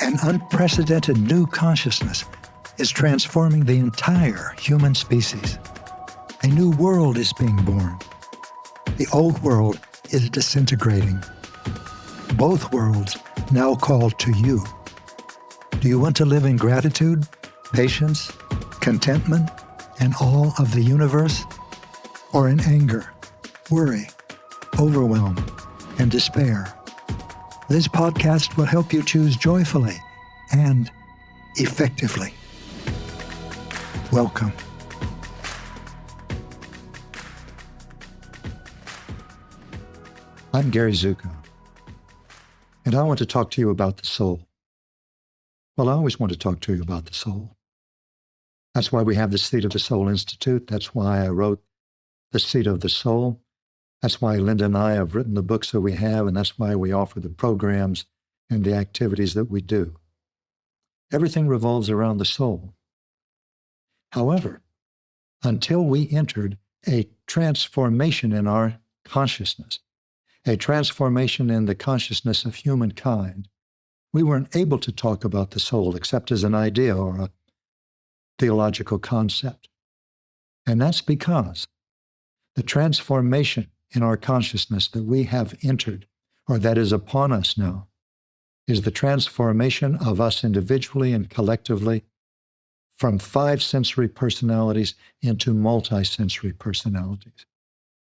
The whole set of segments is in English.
An unprecedented new consciousness is transforming the entire human species. A new world is being born. The old world is disintegrating. Both worlds now call to you. Do you want to live in gratitude, patience, contentment, and awe of the universe? Or in anger, worry, overwhelm, and despair? This podcast will help you choose joyfully and effectively. Welcome. I'm Gary Zukav, and I want to talk to you about the soul. Well, I always want to talk to you about the soul. That's why we have the Seat of the Soul Institute. That's why I wrote The Seat of the Soul. That's why Linda and I have written the books that we have, and that's why we offer the programs and the activities that we do. Everything revolves around the soul. However, until we entered a transformation in our consciousness, a transformation in the consciousness of humankind, we weren't able to talk about the soul except as an idea or a theological concept. And that's because the transformation in our consciousness that we have entered, or that is upon us now, is the transformation of us individually and collectively from 5 sensory personalities into multisensory personalities.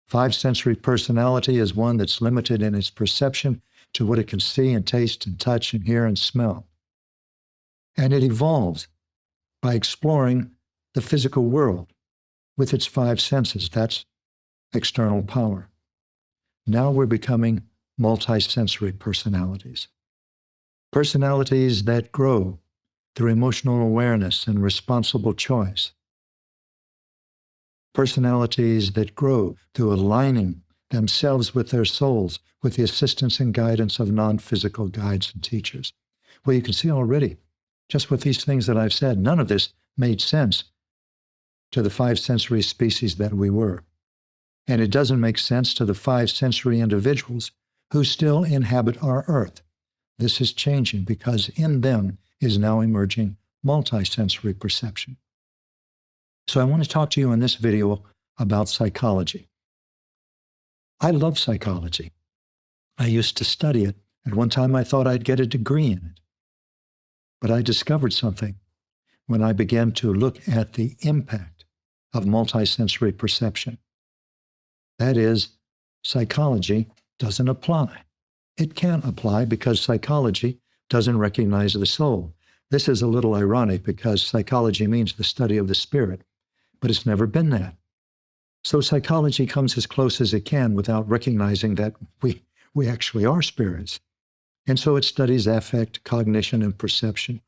5 sensory personality is one that's limited in its perception to what it can see and taste and touch and hear and smell. And it evolves by exploring the physical world with its 5 senses. That's external power. Now we're becoming multisensory personalities. Personalities that grow through emotional awareness and responsible choice. Personalities that grow through aligning themselves with their souls with the assistance and guidance of non-physical guides and teachers. Well, you can see already, just with these things that I've said, none of this made sense to the 5 sensory species that we were. And it doesn't make sense to the 5 sensory individuals who still inhabit our earth. This is changing because in them is now emerging multisensory perception. So I want to talk to you in this video about psychology. I love psychology. I used to study it. At one time I thought I'd get a degree in it. But I discovered something when I began to look at the impact of multisensory perception. That is, psychology doesn't apply. It can't apply because psychology doesn't recognize the soul. This is a little ironic because psychology means the study of the spirit, but it's never been that. So psychology comes as close as it can without recognizing that we actually are spirits. And so it studies affect, cognition, and perception.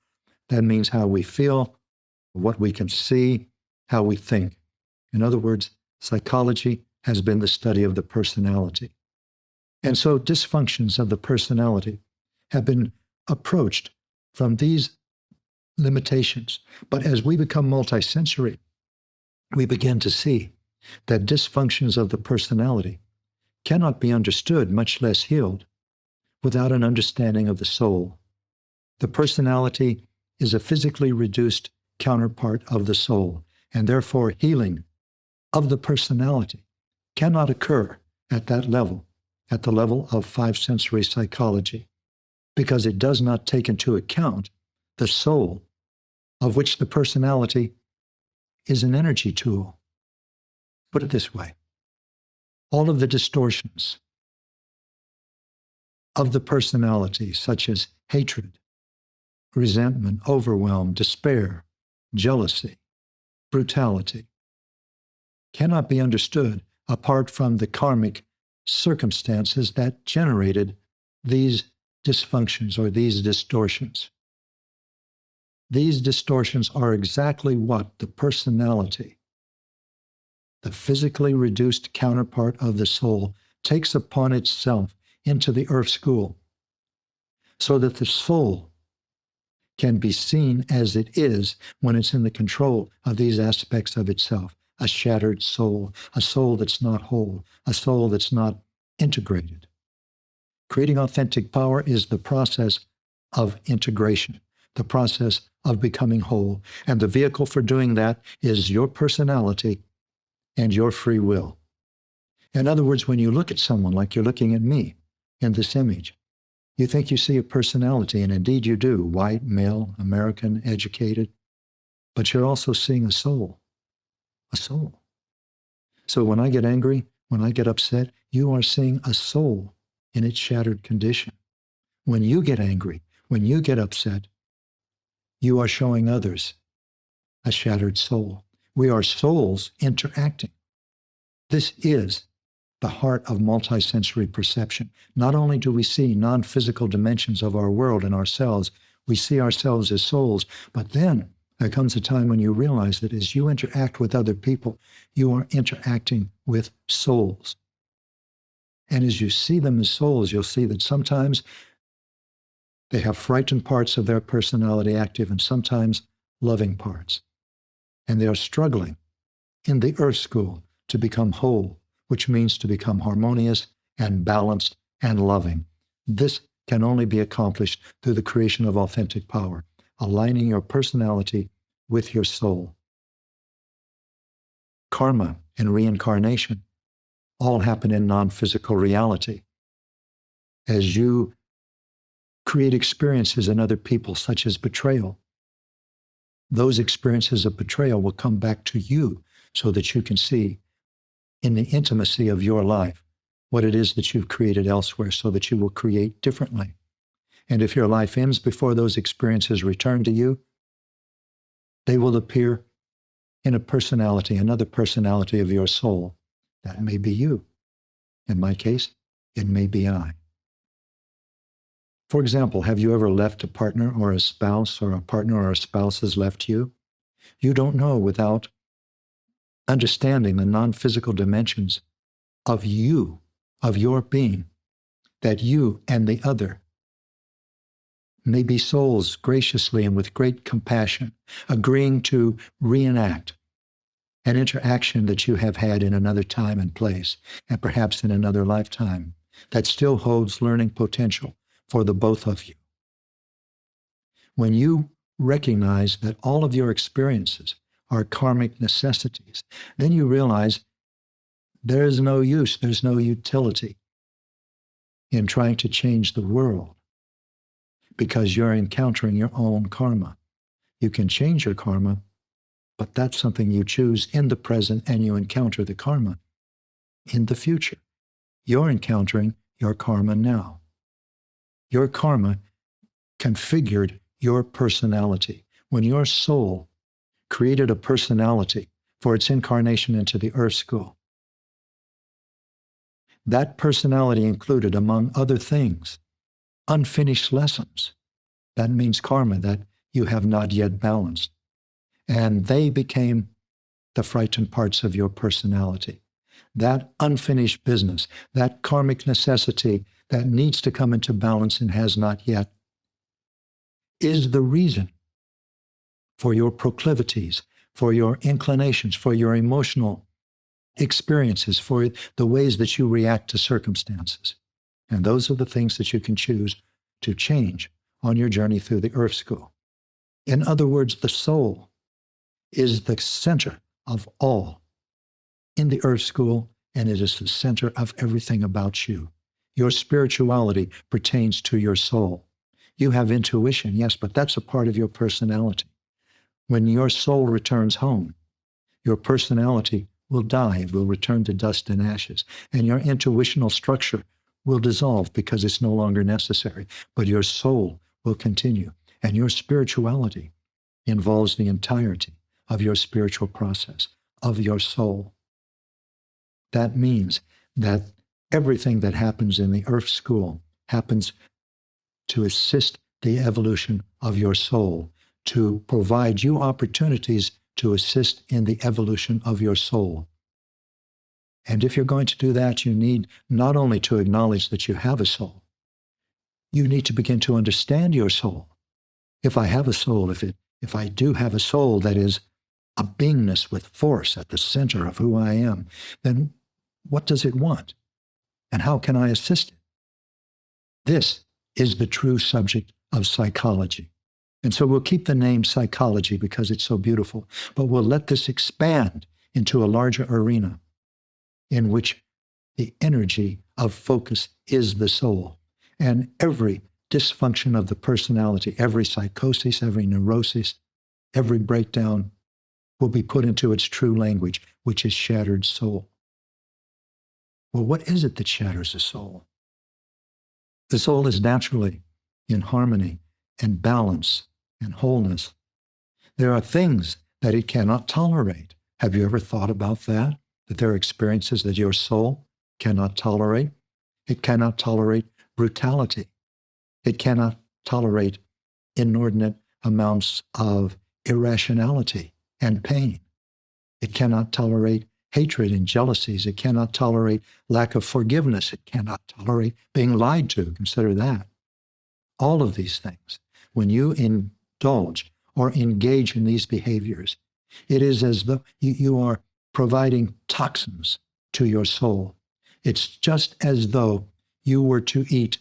That means how we feel, what we can see, how we think. In other words, psychology has been the study of the personality. And so dysfunctions of the personality have been approached from these limitations. But as we become multisensory, we begin to see that dysfunctions of the personality cannot be understood, much less healed, without an understanding of the soul. The personality is a physically reduced counterpart of the soul, and therefore healing of the personality cannot occur at that level, at the level of 5 sensory psychology, because it does not take into account the soul, of which the personality is an energy tool. Put it this way, all of the distortions of the personality, such as hatred, resentment, overwhelm, despair, jealousy, brutality, cannot be understood apart from the karmic circumstances that generated these dysfunctions or these distortions. These distortions are exactly what the personality, the physically reduced counterpart of the soul, takes upon itself into the earth school, so that the soul can be seen as it is when it's in the control of these aspects of itself. A shattered soul, a soul that's not whole, a soul that's not integrated. Creating authentic power is the process of integration, the process of becoming whole. And the vehicle for doing that is your personality and your free will. In other words, when you look at someone like you're looking at me in this image, you think you see a personality, and indeed you do, white, male, American, educated, but you're also seeing a soul, a soul. So when I get angry, when I get upset, you are seeing a soul in its shattered condition. When you get angry, when you get upset, you are showing others a shattered soul. We are souls interacting. This is the heart of multisensory perception. Not only do we see non-physical dimensions of our world and ourselves, we see ourselves as souls, but then there comes a time when you realize that as you interact with other people, you are interacting with souls. And as you see them as souls, you'll see that sometimes they have frightened parts of their personality active and sometimes loving parts. And they are struggling in the earth school to become whole, which means to become harmonious and balanced and loving. This can only be accomplished through the creation of authentic power, aligning your personality with your soul. Karma and reincarnation all happen in non-physical reality. As you create experiences in other people, such as betrayal, those experiences of betrayal will come back to you so that you can see in the intimacy of your life what it is that you've created elsewhere, so that you will create differently. And if your life ends before those experiences return to you, they will appear in a personality, another personality of your soul. That may be you. In my case, it may be I. For example, have you ever left a partner or a spouse, or a partner or a spouse has left you? You don't know without understanding the non-physical dimensions of you, of your being, that you and the other may be souls graciously and with great compassion, agreeing to reenact an interaction that you have had in another time and place, and perhaps in another lifetime, that still holds learning potential for the both of you. When you recognize that all of your experiences are karmic necessities, then you realize there's no use, there's no utility in trying to change the world, because you're encountering your own karma. You can change your karma, but that's something you choose in the present, and you encounter the karma in the future. You're encountering your karma now. Your karma configured your personality. When your soul created a personality for its incarnation into the earth school, that personality included, among other things, unfinished lessons. That means karma that you have not yet balanced. And they became the frightened parts of your personality. That unfinished business, that karmic necessity that needs to come into balance and has not yet, is the reason for your proclivities, for your inclinations, for your emotional experiences, for the ways that you react to circumstances. And those are the things that you can choose to change on your journey through the earth school. In other words, the soul is the center of all in the earth school, and it is the center of everything about you. Your spirituality pertains to your soul. You have intuition, yes, but that's a part of your personality. When your soul returns home, your personality will die, it will return to dust and ashes, and your intuitional structure will dissolve because it's no longer necessary, but your soul will continue, and your spirituality involves the entirety of your spiritual process, of your soul. That means that everything that happens in the earth school happens to assist the evolution of your soul, to provide you opportunities to assist in the evolution of your soul. And if you're going to do that, you need not only to acknowledge that you have a soul, you need to begin to understand your soul. If I have a soul, if I do have a soul that is a beingness with force at the center of who I am, then what does it want? And how can I assist it? This is the true subject of psychology. And so we'll keep the name psychology because it's so beautiful, but we'll let this expand into a larger arena in which the energy of focus is the soul. And every dysfunction of the personality, every psychosis, every neurosis, every breakdown will be put into its true language, which is shattered soul. Well, what is it that shatters the soul? The soul is naturally in harmony and balance and wholeness. There are things that it cannot tolerate. Have you ever thought about that? That there are experiences that your soul cannot tolerate? It cannot tolerate brutality. It cannot tolerate inordinate amounts of irrationality and pain. It cannot tolerate hatred and jealousies. It cannot tolerate lack of forgiveness. It cannot tolerate being lied to. Consider that. All of these things, when you indulge or engage in these behaviors, it is as though you are providing toxins to your soul. It's just as though you were to eat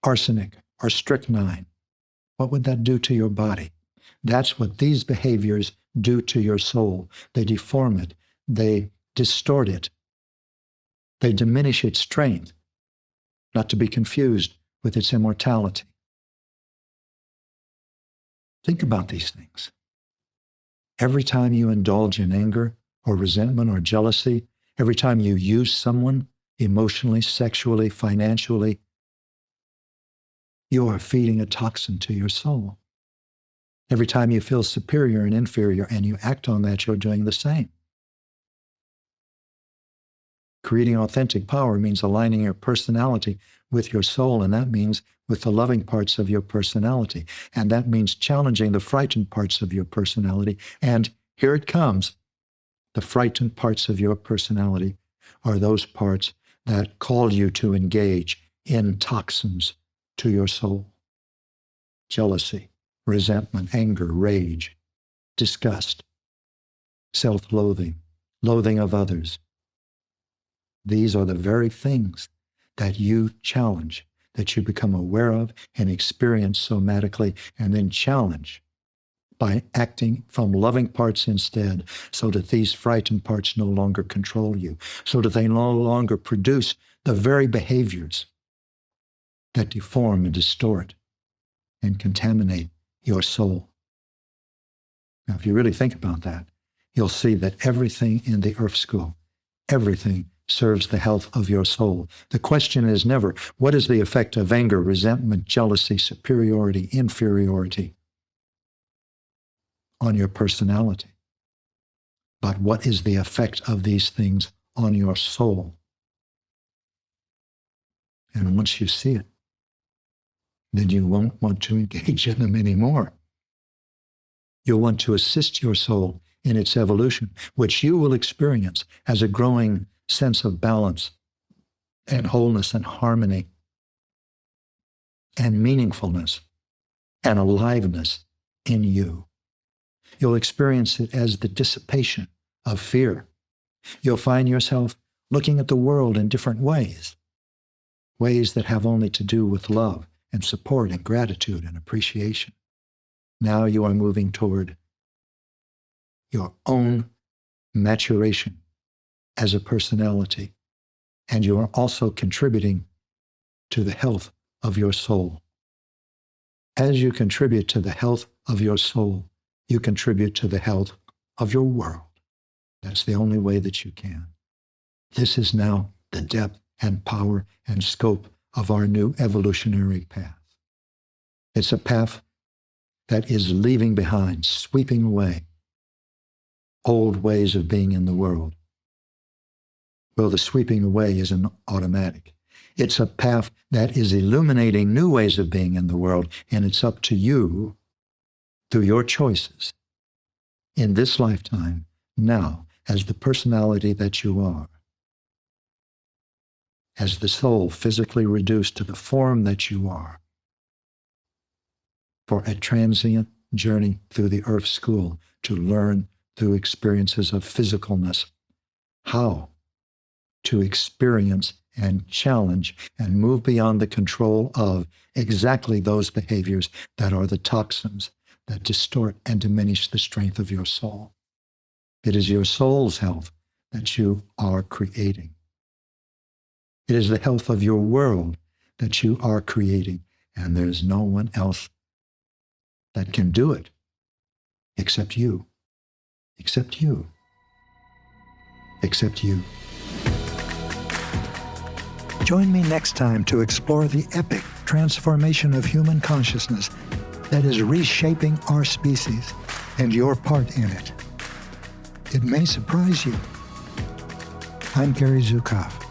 arsenic or strychnine. What would that do to your body? That's what these behaviors do to your soul. They deform it. They distort it. They diminish its strength, not to be confused with its immortality. Think about these things. Every time you indulge in anger or resentment or jealousy, every time you use someone emotionally, sexually, financially, you are feeding a toxin to your soul. Every time you feel superior and inferior and you act on that, you're doing the same. Creating authentic power means aligning your personality with your soul, and that means with the loving parts of your personality. And that means challenging the frightened parts of your personality. And here it comes. The frightened parts of your personality are those parts that call you to engage in toxins to your soul. Jealousy, resentment, anger, rage, disgust, self-loathing, loathing of others. These are the very things that you challenge, that you become aware of and experience somatically, and then challenge by acting from loving parts instead, so that these frightened parts no longer control you, so that they no longer produce the very behaviors that deform and distort and contaminate your soul. Now, if you really think about that, you'll see that everything in the Earth School, everything serves the health of your soul. The question is never, what is the effect of anger, resentment, jealousy, superiority, inferiority on your personality? But what is the effect of these things on your soul? And once you see it, then you won't want to engage in them anymore. You'll want to assist your soul in its evolution, which you will experience as a growing sense of balance and wholeness and harmony and meaningfulness and aliveness in you. You'll experience it as the dissipation of fear. You'll find yourself looking at the world in different ways, ways that have only to do with love and support and gratitude and appreciation. Now you are moving toward your own maturation as a personality, and you are also contributing to the health of your soul. As you contribute to the health of your soul, you contribute to the health of your world. That's the only way that you can. This is now the depth and power and scope of our new evolutionary path. It's a path that is leaving behind, sweeping away old ways of being in the world. Well, the sweeping away isn't automatic. It's a path that is illuminating new ways of being in the world, and it's up to you, through your choices, in this lifetime, now, as the personality that you are, as the soul physically reduced to the form that you are, for a transient journey through the Earth School to learn through experiences of physicalness how to experience and challenge and move beyond the control of exactly those behaviors that are the toxins that distort and diminish the strength of your soul. It is your soul's health that you are creating. It is the health of your world that you are creating, and there's no one else that can do it except you, except you, except you. Join me next time to explore the epic transformation of human consciousness that is reshaping our species and your part in it. It may surprise you. I'm Gary Zukav.